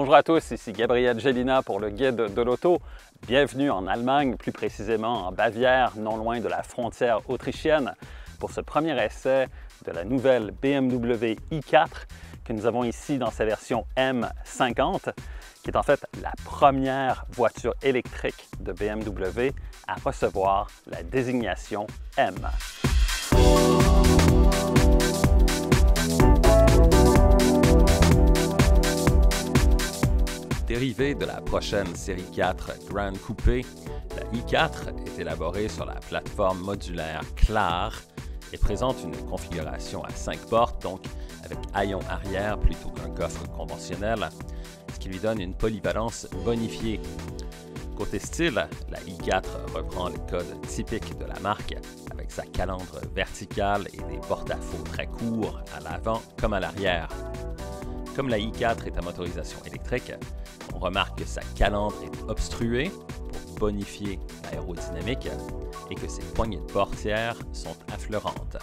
Bonjour à tous, ici Gabriel Gélina pour le Guide de l'auto. Bienvenue en Allemagne, plus précisément en Bavière, non loin de la frontière autrichienne, pour ce premier essai de la nouvelle BMW i4 que nous avons ici dans sa version M50, qui est en fait la première voiture électrique de BMW à recevoir la désignation M. Dérivée de la prochaine série 4 Grand Coupé, la i4 est élaborée sur la plateforme modulaire Clar et présente une configuration à 5 portes, donc avec haillons arrière plutôt qu'un coffre conventionnel, ce qui lui donne une polyvalence bonifiée. Côté style, la i4 reprend les codes typiques de la marque avec sa calandre verticale et des porte-à-faux très courts à l'avant comme à l'arrière. Comme la i4 est à motorisation électrique, on remarque que sa calandre est obstruée pour bonifier l'aérodynamique et que ses poignées de portière sont affleurantes.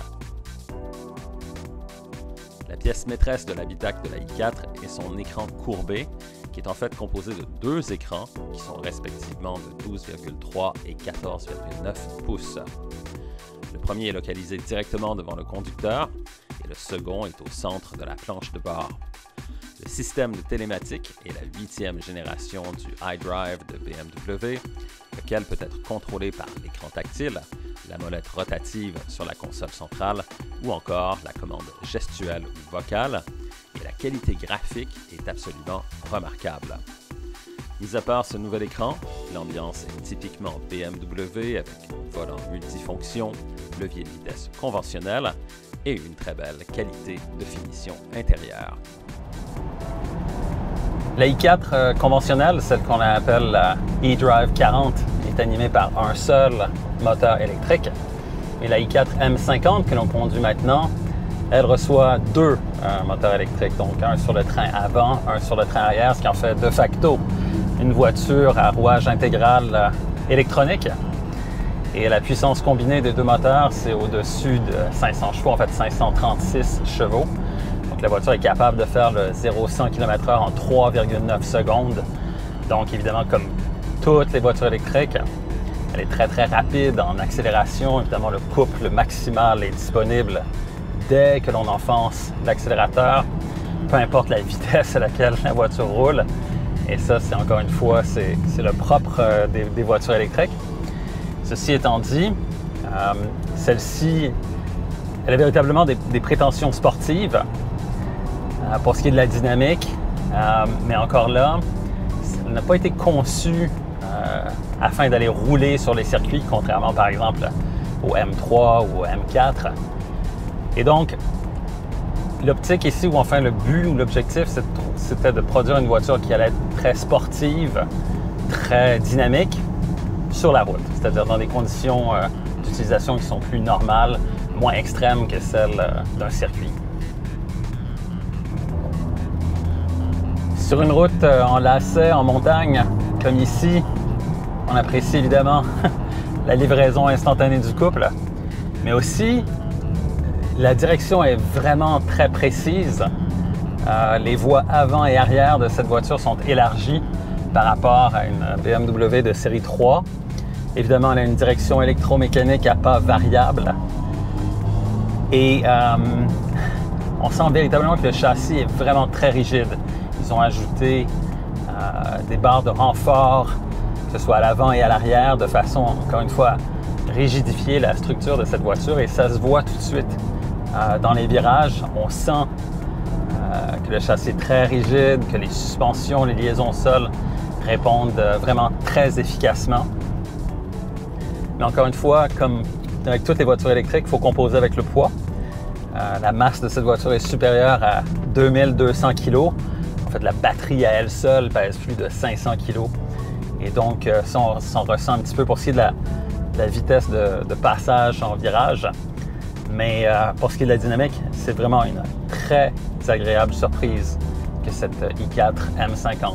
La pièce maîtresse de l'habitacle de la i4 est son écran courbé, qui est en fait composé de deux écrans qui sont respectivement de 12,3 et 14,9 pouces. Le premier est localisé directement devant le conducteur et le second est au centre de la planche de bord. Le système de télématique est la 8e génération du iDrive de BMW, lequel peut être contrôlé par l'écran tactile, la molette rotative sur la console centrale ou encore la commande gestuelle ou vocale, et la qualité graphique est absolument remarquable. Mis à part ce nouvel écran, l'ambiance est typiquement BMW avec volant multifonction, levier de vitesse conventionnel et une très belle qualité de finition intérieure. La i4 conventionnelle, celle qu'on appelle la eDrive 40, est animée par un seul moteur électrique. Et la i4 M50 que l'on conduit maintenant, elle reçoit deux moteurs électriques, donc un sur le train avant, un sur le train arrière, ce qui en fait de facto une voiture à rouage intégral électronique. Et la puissance combinée des deux moteurs, c'est au-dessus de 500 chevaux, en fait 536 chevaux. Donc la voiture est capable de faire le 0-100 km/h en 3,9 secondes. Donc évidemment, comme toutes les voitures électriques, elle est très très rapide en accélération. Évidemment, le couple maximal est disponible dès que l'on enfonce l'accélérateur, peu importe la vitesse à laquelle la voiture roule. Et ça, c'est encore une fois, c'est le propre des voitures électriques. Ceci étant dit, celle-ci, elle a véritablement des prétentions sportives pour ce qui est de la dynamique, mais encore là, elle n'a pas été conçue afin d'aller rouler sur les circuits, contrairement par exemple au M3 ou au M4. Et donc, l'optique ici, ou enfin le but ou l'objectif, c'était de produire une voiture qui allait être très sportive, très dynamique sur la route, c'est-à-dire dans des conditions d'utilisation qui sont plus normales, moins extrêmes que celles d'un circuit. Sur une route en lacet, en montagne, comme ici, on apprécie évidemment la livraison instantanée du couple, mais aussi la direction est vraiment très précise. Les voies avant et arrière de cette voiture sont élargies par rapport à une BMW de série 3. Évidemment, elle a une direction électromécanique à pas variable. Et on sent véritablement que le châssis est vraiment très rigide. Ils ont ajouté des barres de renfort, que ce soit à l'avant et à l'arrière, de façon, encore une fois, à rigidifier la structure de cette voiture. Et ça se voit tout de suite dans les virages. On sent que le châssis est très rigide, que les suspensions, les liaisons au sol répondent vraiment très efficacement. Mais encore une fois, comme avec toutes les voitures électriques, il faut composer avec le poids. La masse de cette voiture est supérieure à 2200 kg. En fait, la batterie à elle seule pèse plus de 500 kg. Et donc, ça, on s'en ressent un petit peu pour ce qui est de la vitesse de passage en virage. Mais pour ce qui est de la dynamique, c'est vraiment une très agréable surprise que cette i4 M50.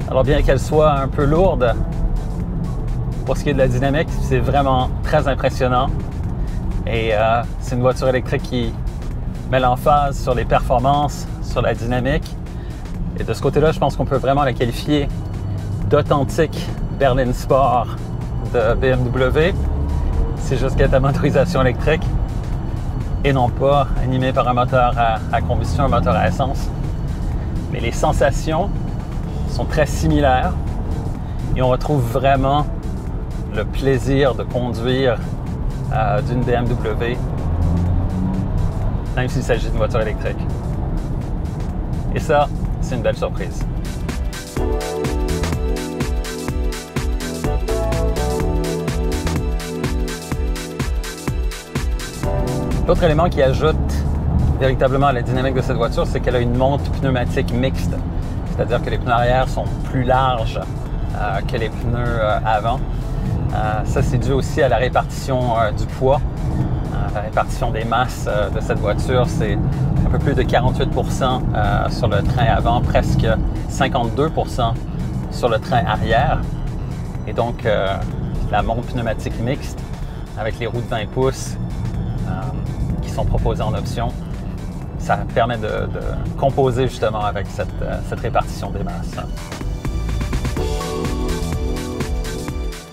Alors bien qu'elle soit un peu lourde, pour ce qui est de la dynamique, c'est vraiment très impressionnant. Et c'est une voiture électrique qui met l'emphase sur les performances, sur la dynamique. Et de ce côté-là, je pense qu'on peut vraiment la qualifier d'authentique berline sport de BMW. C'est juste qu'elle est à motorisation électrique et non pas animée par un moteur à combustion, un moteur à essence. Mais les sensations sont très similaires et on retrouve vraiment le plaisir de conduire d'une BMW, même s'il s'agit d'une voiture électrique. Et ça, c'est une belle surprise. L'autre élément qui ajoute véritablement à la dynamique de cette voiture, c'est qu'elle a une monte pneumatique mixte. C'est-à-dire que les pneus arrière sont plus larges que les pneus avant. Ça, c'est dû aussi à la répartition du poids. La répartition des masses de cette voiture, c'est un peu plus de 48 % sur le train avant, presque 52 % sur le train arrière. Et donc, la monte pneumatique mixte avec les roues de 20 pouces qui sont proposées en option, ça permet de composer justement avec cette répartition des masses.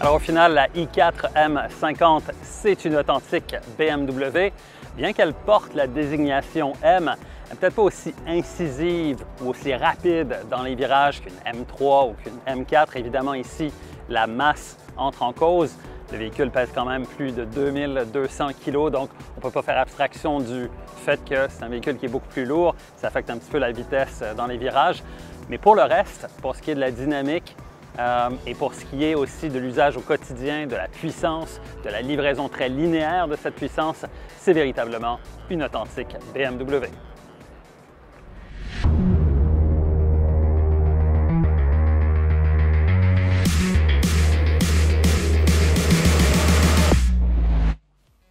Alors au final, la i4 M50, c'est une authentique BMW. Bien qu'elle porte la désignation M, elle n'est peut-être pas aussi incisive ou aussi rapide dans les virages qu'une M3 ou qu'une M4. Évidemment, ici, la masse entre en cause. Le véhicule pèse quand même plus de 2200 kg, donc on ne peut pas faire abstraction du fait que c'est un véhicule qui est beaucoup plus lourd. Ça affecte un petit peu la vitesse dans les virages. Mais pour le reste, pour ce qui est de la dynamique, et pour ce qui est aussi de l'usage au quotidien, de la puissance, de la livraison très linéaire de cette puissance, c'est véritablement une authentique BMW.